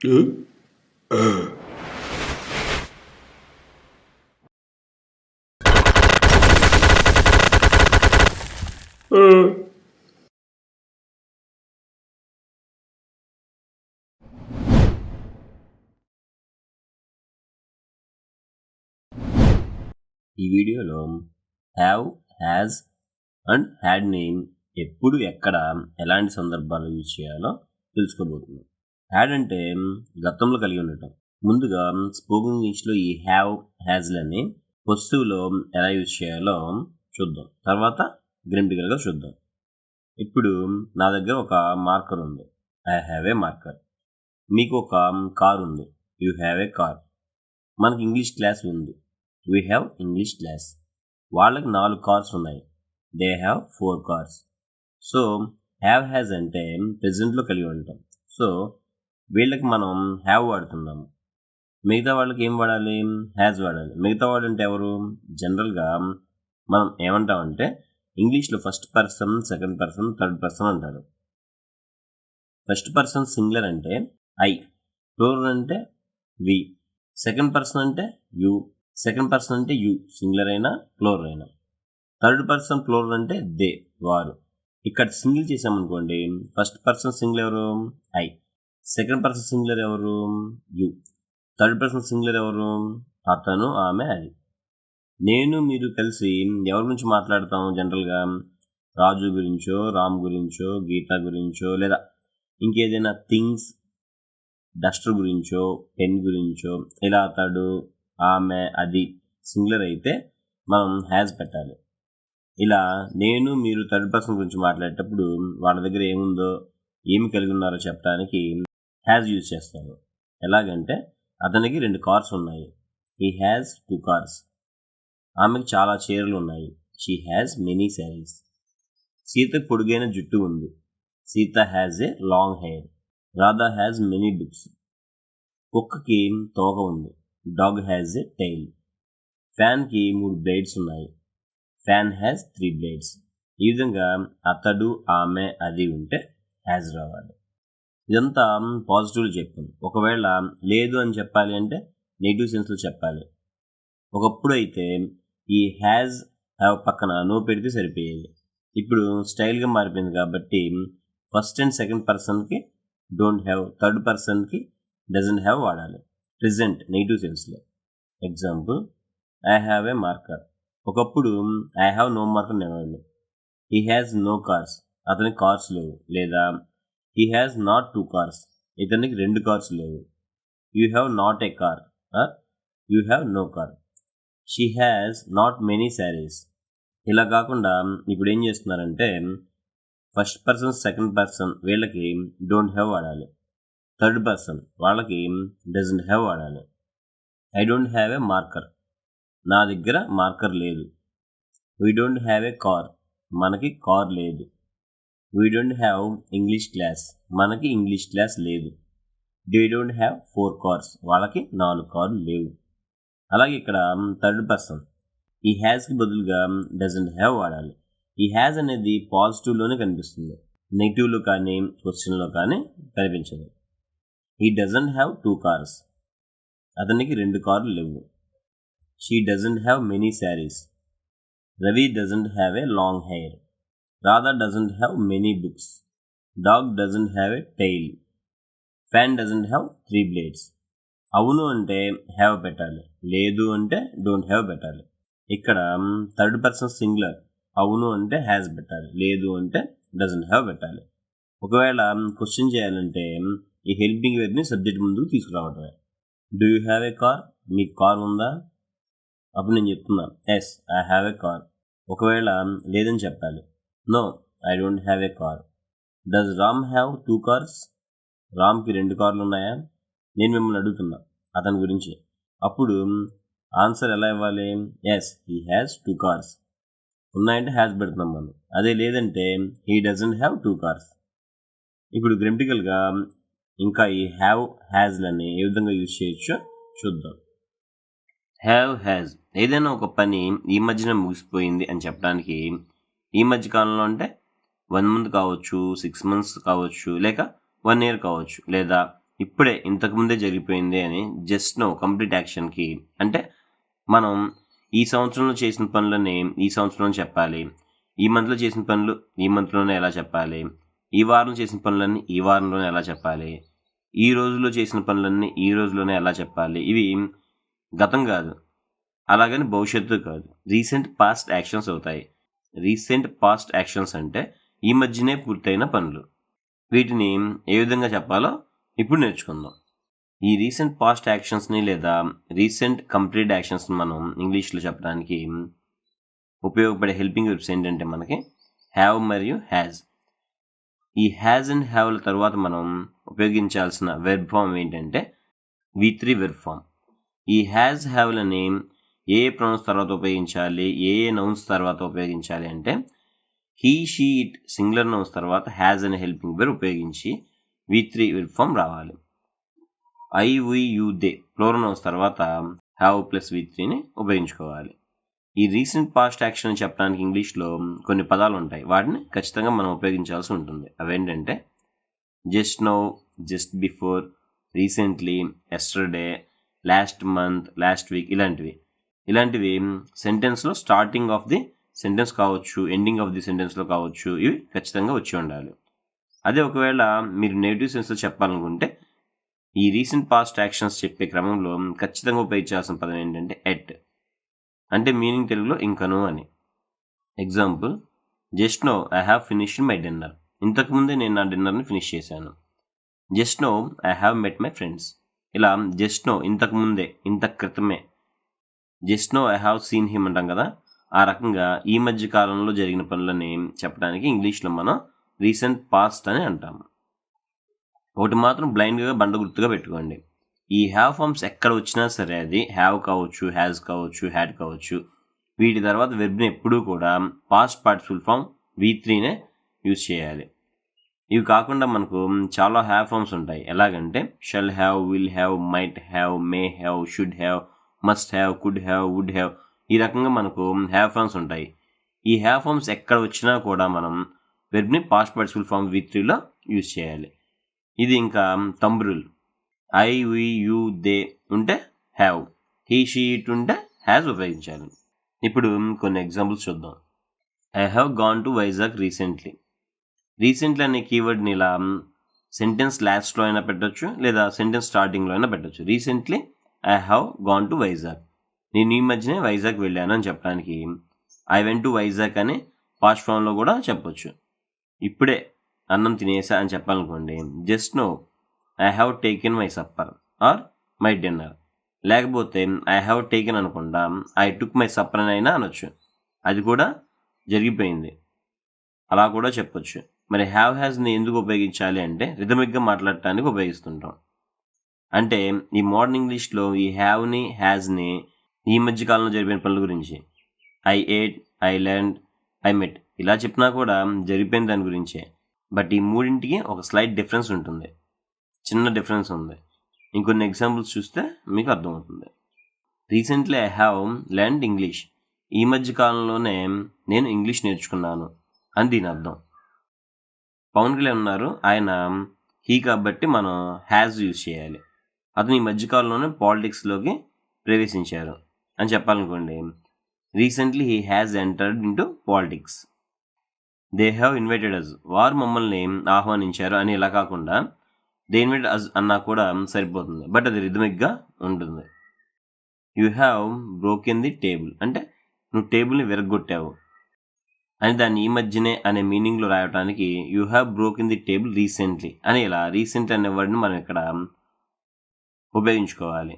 ఈ వీడియోలో have, has and had name ఎప్పుడు, ఎక్కడ, ఎలాంటి సందర్భాలు యూజ్ చేయాలో తెలుసుకోబోతున్నాం. హ్యాడ్ అంటే గతంలో కలిగి ఉండటం. ముందుగా స్పోకెన్ ఇంగ్లీష్లో ఈ హ్యావ్, హ్యాజ్లని పొస్సివ్లో ఎలా యూజ్ చేయాలో చూద్దాం. తర్వాత గ్రామటికల్గా చూద్దాం. ఇప్పుడు నా దగ్గర ఒక మార్కర్ ఉంది. I have a marker. మీకు ఒక కార్ ఉంది. You have a car. మనకి ఇంగ్లీష్ క్లాస్ ఉంది. We have English class. వాళ్ళకి 4 కార్స్ ఉన్నాయి. They have 4 cars. So have, has అంటే ప్రెజెంట్లో కలిగి ఉంటాం. సో వీళ్ళకి మనం హ్యావ్ వాడుతున్నాము. మిగతా వాళ్ళకి ఏం వాడాలి? హ్యాజ్ వాడాలి. మిగతా వాడు అంటే ఎవరు? జనరల్గా మనం ఏమంటామంటే ఇంగ్లీష్లో first person, second person, third person అంటారు. ఫస్ట్ పర్సన్ సింగులర్ అంటే ఐ, ప్లూరల్ అంటే వి, సెకండ్ పర్సన్ అంటే యూ, సెకండ్ పర్సన్ అంటే యూ సింగులర్ అయినా ప్లూరల్ అయినా, థర్డ్ పర్సన్ ప్లూరల్ అంటే దే వారు. ఇక్కడ సింగిల్ చేసామనుకోండి, ఫస్ట్ పర్సన్ సింగులర్ ఎవరు? ఐ, సెకండ్ పర్సన్ సింగులర్ ఎవరు? యూ, థర్డ్ పర్సన్ సింగులర్ ఎవరు? అతను, ఆమె, అది. నేను మీరు కలిసి ఎవరి గురించి మాట్లాడతాం? జనరల్గా రాజు గురించో, రామ్ గురించో, గీత గురించో, లేదా ఇంకేదైనా థింగ్స్, డస్టర్ గురించో, పెన్ గురించో, ఇలా అతడు, ఆమె, అది సింగులర్ అయితే మనం హ్యాజ్ పెట్టాలి. ఇలా నేను మీరు థర్డ్ పర్సన్ గురించి మాట్లాడేటప్పుడు వాళ్ళ దగ్గర ఏముందో, ఏమి కలిగి ఉన్నారో చెప్పడానికి హ్యాజ్ యూజ్ చేస్తాను. ఎలాగంటే అతనికి 2 కార్స్ ఉన్నాయి. He has 2 cars. ఆమెకు చాలా చీరలు ఉన్నాయి. She has many saris. సీతకు పొడుగైన జుట్టు ఉంది. Sita has a long hair. Radha has many books. కుక్కకి తోక ఉంది. Dog has a tail. ఫ్యాన్కి 3 బ్లేడ్స్ ఉన్నాయి. Fan has 3 blades. ఈ విధంగా అతడు, ఆమె, అది ఉంటే హ్యాజ్ రావాలి. ఇదంతా పాజిటివ్లో చెప్పాను. ఒకవేళ లేదు అని చెప్పాలి అంటే నెగిటివ్ సెన్స్లో చెప్పాలి. ఒకప్పుడు అయితే ఈ హ్యాజ్, హ్యావ్ పక్కన నో పెడితే సరిపోయేది. ఇప్పుడు స్టైల్గా మారిపోయింది కాబట్టి ఫస్ట్ అండ్ సెకండ్ పర్సన్కి డోంట్ హ్యావ్, థర్డ్ పర్సన్కి డజంట్ హ్యావ్ వాడాలి. ప్రెజెంట్ నెగిటివ్ సెన్స్లో. Example, I have a marker. ఒకప్పుడు ఐ హ్యావ్ నో మార్కర్ అనేవాళ్ళు. He has no cars. అతనికి కార్స్ లేవు. లేదా హీ హ్యాజ్ నాట్ 2 కార్స్. ఇతనికి 2 కార్స్ లేవు. You have not a car or you have no car. She has not many saris. ఇలా కాకుండా ఇప్పుడు ఏం చేస్తున్నారంటే ఫస్ట్ పర్సన్, సెకండ్ పర్సన్ వీళ్ళకి డోంట్ హ్యావ్ వాడాలి. థర్డ్ పర్సన్ వాళ్ళకి డజంట్ హ్యావ్ వాడాలి. I don't have a marker. నా దగ్గర మార్కర్ లేదు. We don't have a car. మనకి కార్ లేదు. We don't have English class. మనకి ఇంగ్లీష్ క్లాస్ లేదు. They don't have 4 cars. వాళ్ళకి 4 కార్లు లేవు. అలాగే ఇక్కడ థర్డ్ పర్సన్ ఈ హ్యాజ్కి బదులుగా డజంట్ హ్యావ్ వాడాలి. ఈ హ్యాజ్ అనేది పాజిటివ్లోనే కనిపిస్తుంది. నెగిటివ్లో కానీ క్వశ్చన్లో కానీ కనిపించదు. He doesn't have 2 cars. అతనికి 2 కార్లు లేవు. She doesn't have many saris. Ravi doesn't have a long hair. Radha doesn't have many books. Dog doesn't have a tail. Fan doesn't have 3 blades. అవును అంటే హ్యావ్ పెట్టాలి. లేదు అంటే డోంట్ హ్యావ్ పెట్టాలి. ఇక్కడ థర్డ్ పర్సన్ సింగులర్. అవును అంటే హ్యాజ్ పెట్టాలి. లేదు అంటే డజంట్ హ్యావ్ పెట్టాలి. ఒకవేళ క్వశ్చన్ చేయాలంటే ఈ హెల్పింగ్ వెర్బ్ని సబ్జెక్ట్ ముందుకు తీసుకురావటమే. Do you have a car? మీకు కార్ ఉందా? అప్పుడు నేను చెప్తున్నా yes I have a car. ఒకవేళ లేదని చెప్పాలి. No I don't have a car. Does Ram have 2 cars? రామ్కి 2 కార్లు ఉన్నాయా? నేను మిమ్మల్ని అడుగుతున్నా అతని గురించి. అప్పుడు ఆన్సర్ ఎలా ఇవ్వాలి? Yes he has 2 cars. ఉన్నాయంటే హ్యాజ్ పెడుతున్నాం మనం. అదే లేదంటే హీ డజంట్ హ్యావ్ 2 కార్స్. ఇప్పుడు గ్రామటికల్గా ఇంకా ఈ హ్యావ్, హ్యాజ్లని ఏ విధంగా యూజ్ చేయొచ్చో చూద్దాం. హ్యావ్, హ్యాజ్ ఏదైనా ఒక పని ఈ మధ్యన ముగిసిపోయింది అని చెప్పడానికి ఈ మధ్య కాలంలో అంటే 1 month కావచ్చు, 6 months కావచ్చు, లేక 1 year కావచ్చు, లేదా ఇప్పుడే ఇంతకుముందే జరిగిపోయింది అని జస్ట్ నో కంప్లీట్ యాక్షన్కి అంటే మనం ఈ సంవత్సరంలో చేసిన పనులని ఈ సంవత్సరంలో చెప్పాలి, ఈ మంత్లో చేసిన పనులు ఈ మంత్లోనే ఎలా చెప్పాలి, ఈ వారంలో చేసిన పనులన్నీ ఈ వారంలోనే ఎలా చెప్పాలి, ఈ రోజులో చేసిన పనులన్నీ ఈ రోజులోనే ఎలా చెప్పాలి. ఇవి గతం కాదు, అలాగని భవిష్యత్తు కాదు, రీసెంట్ పాస్ట్ యాక్షన్స్ అవుతాయి. రీసెంట్ పాస్ట్ యాక్షన్స్ అంటే ఈ మధ్యనే పూర్తయిన పనులు. వీటిని ఏ విధంగా చెప్పాలో ఇప్పుడు నేర్చుకుందాం. ఈ రీసెంట్ పాస్ట్ యాక్షన్స్ని లేదా రీసెంట్ కంప్లీట్ యాక్షన్స్ని మనం ఇంగ్లీష్లో చెప్పడానికి ఉపయోగపడే హెల్పింగ్ వెర్బ్స్ ఏంటంటే మనకి హ్యావ్ మరియు హ్యాజ్. ఈ హ్యాజ్ అండ్ హ్యావ్ల తర్వాత మనం ఉపయోగించాల్సిన వెర్బ్ ఫామ్ ఏంటంటే V3 వెర్బ్ ఫామ్. ఈ హ్యాజ్ హ్యావ్లని ఏ ప్రొనౌన్స్ తర్వాత ఉపయోగించాలి, ఏ నౌన్స్ తర్వాత ఉపయోగించాలి అంటే he she it singular nouns తర్వాత హ్యాజ్ అనే హెల్పింగ్ వెర్బ్ ఉపయోగించి V3 వెర్బ్ ఫామ్ రావాలి. I we you they plural nouns తర్వాత హ్యావ్ ప్లస్ V3ని ఉపయోగించుకోవాలి. ఈ రీసెంట్ పాస్ట్ యాక్షన్ చెప్పడానికి ఇంగ్లీష్లో కొన్ని పదాలు ఉంటాయి, వాటిని ఖచ్చితంగా మనం ఉపయోగించాల్సి ఉంటుంది. అవేంటంటే just now, just before, recently, yesterday, last month, last week ఇలాంటివి సెంటెన్స్లో స్టార్టింగ్ ఆఫ్ ది సెంటెన్స్ కావచ్చు, ఎండింగ్ ఆఫ్ ది సెంటెన్స్లో కావచ్చు, ఇవి ఖచ్చితంగా వచ్చి ఉండాలి. అదే ఒకవేళ మీరు నెగిటివ్ సెన్స్లో చెప్పాలనుకుంటే ఈ రీసెంట్ పాస్ట్ యాక్షన్స్ చెప్పే క్రమంలో ఖచ్చితంగా ఉపయోగించాల్సిన పదం ఏంటంటే ఎట్, అంటే మీనింగ్ తెలుగులో ఇంకను అని. Example, just no I have finished my dinner. ఇంతకుముందే నేను నా డిన్నర్ని ఫినిష్ చేశాను. Just no I have met my friends. ఇలా జస్ట్ నో ఇంతకుముందే, ఇంత క్రితమే. Just no I have seen him అంటాం కదా, ఆ రకంగా ఈ మధ్య కాలంలో జరిగిన పనులని చెప్పడానికి ఇంగ్లీష్లో మనం రీసెంట్ పాస్ట్ అని అంటాము. ఒకటి మాత్రం బ్లైండ్గా బండ గుర్తుగా పెట్టుకోండి, ఈ హ్యావ్ ఫార్మ్స్ ఎక్కడ వచ్చినా సరే, అది హ్యావ్ కావచ్చు, హ్యాజ్ కావచ్చు, హ్యాడ్ కావచ్చు, వీటి తర్వాత వెర్బ్ని ఎప్పుడూ కూడా పాస్ట్ పార్టిసిపల్ ఫామ్ V3నే యూజ్ చేయాలి. ఇవి కాకుండా మనకు చాలా హ్యావ్ ఫార్మ్స్ ఉంటాయి. ఎలాగంటే shall have, will have, might have, may have, should have, must have, could have, would have, ఈ రకంగా మనకు హ్యావ్ ఫార్మ్స్ ఉంటాయి. ఈ హ్యావ్ ఫార్మ్స్ ఎక్కడ వచ్చినా కూడా మనం వెర్బ్ని పాస్ట్ పార్టిసిపల్ ఫామ్ V3లో యూజ్ చేయాలి. ఇది ఇంకా thumb rule. I we you they ఉంటే హ్యావ్, హీ షీ ఇట్ ఉంటే హ్యాజ్ ఉపయోగించాలి. ఇప్పుడు కొన్ని ఎగ్జాంపుల్స్ చూద్దాం. I have gone to Vizag recently. Recently అనే కీవర్డ్ని ఇలా సెంటెన్స్ లాస్ట్లో అయినా పెట్టచ్చు, లేదా సెంటెన్స్ స్టార్టింగ్లో అయినా పెట్టచ్చు. Recently I have gone to Vizag, నేను ఈ మధ్యనే వైజాగ్ వెళ్ళాను అని చెప్పడానికి ఐ వెంట్ టు వైజాగ్ అని పాస్ట్ ఫామ్లో కూడా చెప్పొచ్చు. ఇప్పుడే అన్నం తినేసా అని చెప్పాలనుకోండి, just no I have taken my supper or my dinner. లేకపోతే ఐ హ్యావ్ టేకెన్ అనకుండా ఐ టుక్ మై సప్పర్ అని అయినా అనొచ్చు, అది కూడా జరిగిపోయింది, అలా కూడా చెప్పొచ్చు. మరి హ్యావ్ హ్యాజ్ని ఎందుకు ఉపయోగించాలి అంటే రిథమిక్గా మాట్లాడటానికి ఉపయోగిస్తుంటాం. అంటే ఈ మోడర్న్ ఇంగ్లీష్లో ఈ హ్యావ్ని, హ్యాజ్ని ఈ మధ్య కాలంలో జరిపిన పనుల గురించి I ate, I learned, I met ఇలా చెప్పినా కూడా జరిగిపోయిన దాని గురించే. బట్ ఈ మూడింటికి ఒక స్లైట్ డిఫరెన్స్ ఉంటుంది, చిన్న డిఫరెన్స్ ఉంది. ఇంకొన్ని ఎగ్జాంపుల్స్ చూస్తే మీకు అర్థమవుతుంది. Recently I have learned English, ఈ మధ్య కాలంలోనే నేను ఇంగ్లీష్ నేర్చుకున్నాను అని దీని అర్థం. పవన్ కళ్యాణ్ ఉన్నారు, ఆయన హీ కాబట్టి మనం హ్యాజ్ యూజ్ చేయాలి. అతను ఈ మధ్యకాలంలోనే పాలిటిక్స్లోకి ప్రవేశించారు అని చెప్పాలనుకోండి, recently he has entered into politics. They have invited us, వారు మమ్మల్ని ఆహ్వానించారు అని ఇలా కాకుండా దే ఇన్వైటెడ్ అస్ అన్నా కూడా సరిపోతుంది, బట్ అది రిథమిక్గా ఉంటుంది. You have broken the table అంటే నువ్వు టేబుల్ని విరగొట్టావు అని దాన్ని ఈ మధ్యనే అనే మీనింగ్లో రాయడానికి you have broken the table recently అని ఇలా రీసెంట్లీ అనే వర్డ్ని మనం ఇక్కడ ఉపయోగించుకోవాలి.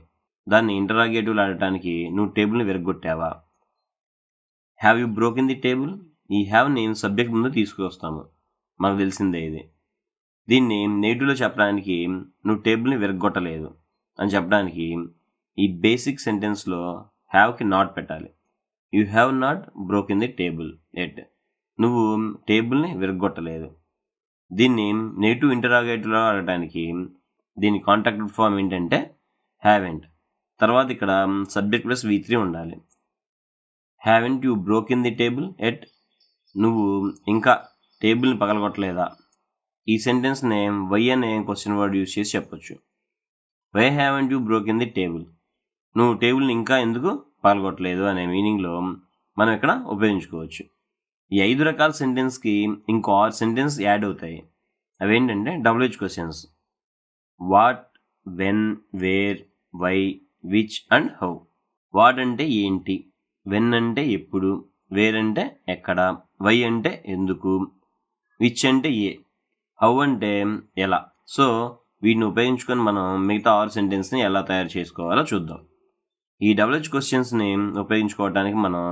దాన్ని ఇంటరాగేటివ్ ఆడటానికి నువ్వు టేబుల్ని విరగొట్టావా. Have you broken the table, ఈ హ్యావ్ని సబ్జెక్ట్ ముందు తీసుకువస్తాము, మనకు తెలిసిందే ఇది. దీన్ని నెగిటివ్లో చెప్పడానికి నువ్వు టేబుల్ని విరగొట్టలేదు అని చెప్పడానికి ఈ బేసిక్ సెంటెన్స్లో హ్యావ్కి నాట్ పెట్టాలి. You have not broken the table yet, నువ్వు టేబుల్ని విరగొట్టలేదు. దీన్ని నెగిటివ్ ఇంటరాగేటివ్లో ఆడటానికి దీని కాంటాక్ట్ ఫామ్ ఏంటంటే హ్యావెంట్, తర్వాత ఇక్కడ సబ్జెక్ట్ ప్లస్ V3 ఉండాలి. Haven't you broken the table yet, నువ్వు ఇంకా టేబుల్ని పగలగొట్టలేదా. ఈ సెంటెన్స్ని వై అనే క్వశ్చన్ వర్డ్ యూజ్ చేసి చెప్పొచ్చు. Why haven't you broken the table? నువ్వు టేబుల్ని ఇంకా ఎందుకు పాల్గొట్టలేదు అనే మీనింగ్లో మనం ఇక్కడ ఉపయోగించుకోవచ్చు. ఈ 5 రకాల సెంటెన్స్కి ఇంకో 6 సెంటెన్స్ యాడ్ అవుతాయి. అవేంటంటే WH questions: what, when, where, why, which and how. What అంటే ఏంటి, వెన్ అంటే ఎప్పుడు, వేర్ అంటే ఎక్కడ, వై అంటే ఎందుకు, విచ్ అంటే ఏ, హౌ అంటే ఎలా. సో వీటిని ఉపయోగించుకొని మనం మిగతా 6 సెంటెన్స్ని ఎలా తయారు చేసుకోవాలో చూద్దాం. ఈ WH క్వశ్చన్స్ని ఉపయోగించుకోవడానికి మనం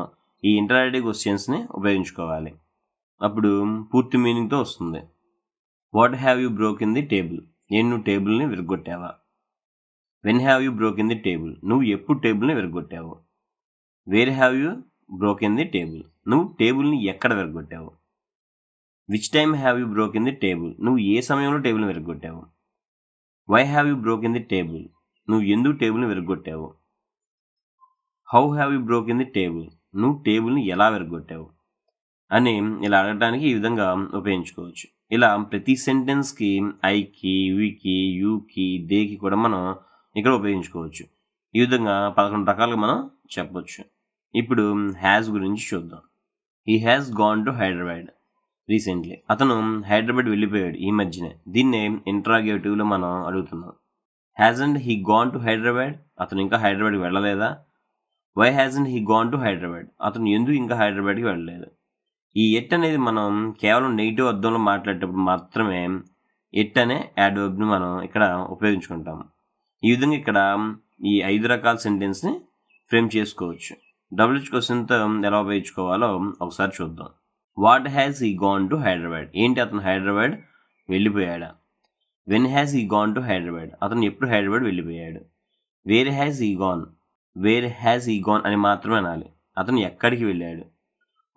ఈ ఇంటరాక్టివ్ క్వశ్చన్స్ని ఉపయోగించుకోవాలి. అప్పుడు పూర్తి మీనింగ్తో వస్తుంది. What have you broken the table? నువ్వు టేబుల్ని విరగొట్టావా? When have you broken the table? నువ్వు ఎప్పుడు టేబుల్ని విరగొట్టావు? Where have you broken the table? నువ్వు టేబుల్ని ఎక్కడ విరగొట్టావు? Which time have you broken the table? నువ్వు ఏ సమయంలో టేబుల్ని విరగొట్టావు? Why have you broken the table? నువ్వు ఎందుకు టేబుల్ని విరగొట్టావు? How have you broken the table? నువ్వు టేబుల్ని ఎలా విరగొట్టావు అని ఇలా అడగడానికి ఈ విధంగా ఉపయోగించుకోవచ్చు. ఇలా ప్రతి సెంటెన్స్కి ఐకి, వికి, యూకి, దేకి కూడా మనం ఇక్కడ ఉపయోగించుకోవచ్చు. ఈ విధంగా 11 రకాలుగా మనం చెప్పొచ్చు. ఇప్పుడు హ్యాస్ గురించి చూద్దాం. He has gone to Hyderabad recently. అతను హైదరాబాద్ వెళ్ళిపోయాడు ఈ మధ్యనే. దీన్నే ఇంట్రాగేటివ్లో మనం అడుగుతున్నాం. Hasn't he gone to Hyderabad? అతను ఇంకా హైదరాబాద్కి వెళ్ళలేదా? Why hasn't he gone to Hyderabad? అతను ఎందుకు ఇంకా హైదరాబాద్కి వెళ్ళలేదు? ఈ ఎట్ అనేది మనం కేవలం నెగిటివ్ అర్థంలో మాట్లాడేటప్పుడు మాత్రమే ఎట్ అనే యాడ్వర్బ్ని మనం ఇక్కడ ఉపయోగించుకుంటాం. ఈ విధంగా ఇక్కడ ఈ 5 రకాల సెంటెన్స్ని ఫ్రేమ్ చేసుకోవచ్చు. WH క్వశ్చన్తో ఎలా ఉపయోగించుకోవాలో ఒకసారి చూద్దాం. What has he gone to Hyderabad? ఏంటి, అతను హైదరాబాద్ వెళ్ళిపోయాడా? When has he gone to Hyderabad? అతను ఎప్పుడు హైదరాబాద్ వెళ్ళిపోయాడు? Where has he gone? Where has he gone అని మాత్రమే అనాలి. అతను ఎక్కడికి వెళ్ళాడు?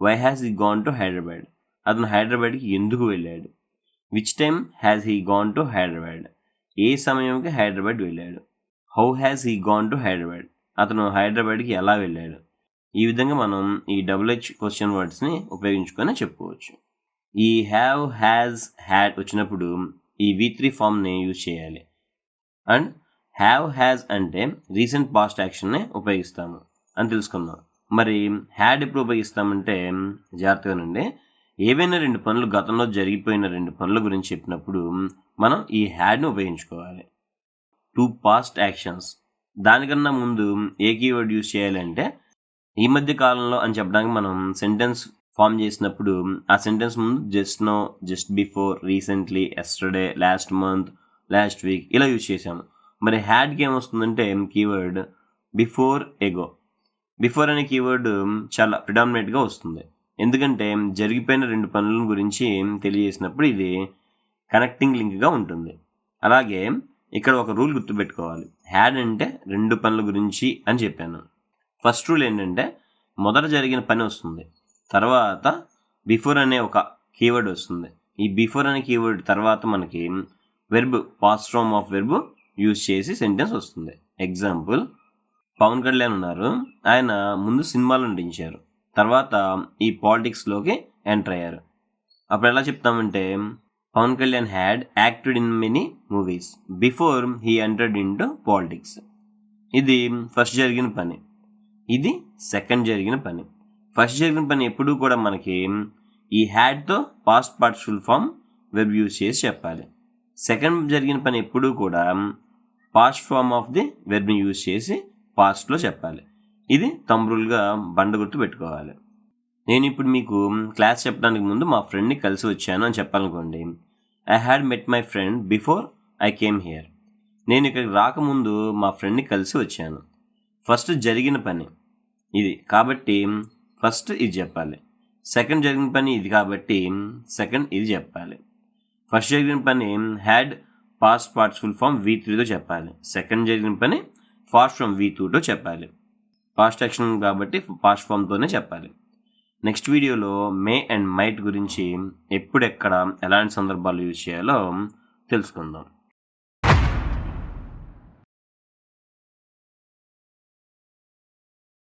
Why has he gone to Hyderabad? అతను హైదరాబాద్కి ఎందుకు వెళ్ళాడు? Which time has he gone to Hyderabad? ఏ సమయంకి హైదరాబాద్ వెళ్ళాడు? How has he gone to Hyderabad? అతను హైదరాబాద్కి ఎలా వెళ్ళాడు? ఈ విధంగా మనం ఈ WH క్వశ్చన్ వర్డ్స్ని ఉపయోగించుకొని చెప్పుకోవచ్చు. ఈ హ్యావ్, హ్యాజ్, హ్యాడ్ వచ్చినప్పుడు ఈ V3 ఫామ్ని యూజ్ చేయాలి. అండ్ హ్యావ్, హ్యాజ్ అంటే రీసెంట్ పాస్ట్ యాక్షన్ని ఉపయోగిస్తాము అని తెలుసుకుందాం. మరి హ్యాడ్ ఎప్పుడు ఉపయోగిస్తామంటే జాగ్రత్తగానండి. ఏవైనా 2 పనులు, గతంలో జరిగిపోయిన 2 పనుల గురించి చెప్పినప్పుడు మనం ఈ హ్యాడ్ని ఉపయోగించుకోవాలి. 2 పాస్ట్ యాక్షన్స్. దానికన్నా ముందు ఏ కీవర్డ్ యూజ్ చేయాలంటే ఈ మధ్య కాలంలో అని చెప్పడానికి మనం సెంటెన్స్ ఫామ్ చేసినప్పుడు ఆ సెంటెన్స్ ముందు just now, just before, recently, yesterday, last month, last week ఇలా యూజ్ చేసాము. మరి హ్యాడ్కి ఏమొస్తుందంటే కీవర్డ్ బిఫోర్ ఎగో. బిఫోర్ అనే కీవర్డ్ చాలా ప్రిడామినేట్గా వస్తుంది. ఎందుకంటే జరిగిపోయిన 2 పనుల గురించి తెలియజేసినప్పుడు ఇది కనెక్టింగ్ లింక్గా ఉంటుంది. అలాగే ఇక్కడ ఒక రూల్ గుర్తుపెట్టుకోవాలి. హ్యాడ్ అంటే 2 పనుల గురించి అని చెప్పాను. ఫస్ట్ రూల్ ఏంటంటే మొదట జరిగిన పని వస్తుంది, తర్వాత బిఫోర్ అనే ఒక కీవర్డ్ వస్తుంది. ఈ బిఫోర్ అనే కీవర్డ్ తర్వాత మనకి verb, past form of verb use చేసి సెంటెన్స్ వస్తుంది. ఎగ్జాంపుల్, పవన్ కళ్యాణ్ ఉన్నారు. ఆయన ముందు సినిమాలు నటించారు, తర్వాత ఈ పాలిటిక్స్లోకి ఎంటర్ అయ్యారు. అప్పుడు ఎలా చెప్తామంటే Pawan Kalyan had acted in many movies before he entered in to politics. ఇది ఫస్ట్ జరిగిన పని, ఇది సెకండ్ జరిగిన పని. ఫస్ట్ జరిగిన పని ఎప్పుడూ కూడా మనకి ఈ హ్యాడ్తో past participle form verb use చేసి చెప్పాలి. సెకండ్ జరిగిన పని ఎప్పుడూ కూడా పాస్ట్ ఫామ్ ఆఫ్ ది వెర్బ్ని యూజ్ చేసి పాస్ట్లో చెప్పాలి. ఇది తమ్ములుగా బండ గుర్తు పెట్టుకోవాలి. నేను ఇప్పుడు మీకు క్లాస్ చెప్పడానికి ముందు మా ఫ్రెండ్ని కలిసి వచ్చాను అని చెప్పాలనుకోండి. I had met my friend before I came here. నేను ఇక్కడికి రాకముందు మా ఫ్రెండ్ని కలిసి వచ్చాను. ఫస్ట్ జరిగిన పని ఇది కాబట్టి ఫస్ట్ ఇది చెప్పాలి. సెకండ్ జరిగిన పని ఇది కాబట్టి సెకండ్ ఇది చెప్పాలి. ఫస్ట్ జరిగిన పని హ్యాడ్ పాస్ట్ పార్టిసిపల్ ఫామ్ V3తో చెప్పాలి. సెకండ్ జరిగిన పని పాస్ట్ ఫామ్ V2తో చెప్పాలి. పాస్ట్ యాక్షన్ కాబట్టి పాస్ట్ ఫామ్తోనే చెప్పాలి. నెక్స్ట్ వీడియోలో మే అండ్ మైట్ గురించి ఎప్పుడెక్కడ ఎలాంటి సందర్భాలు యూజ్ చేయాలో తెలుసుకుందాం.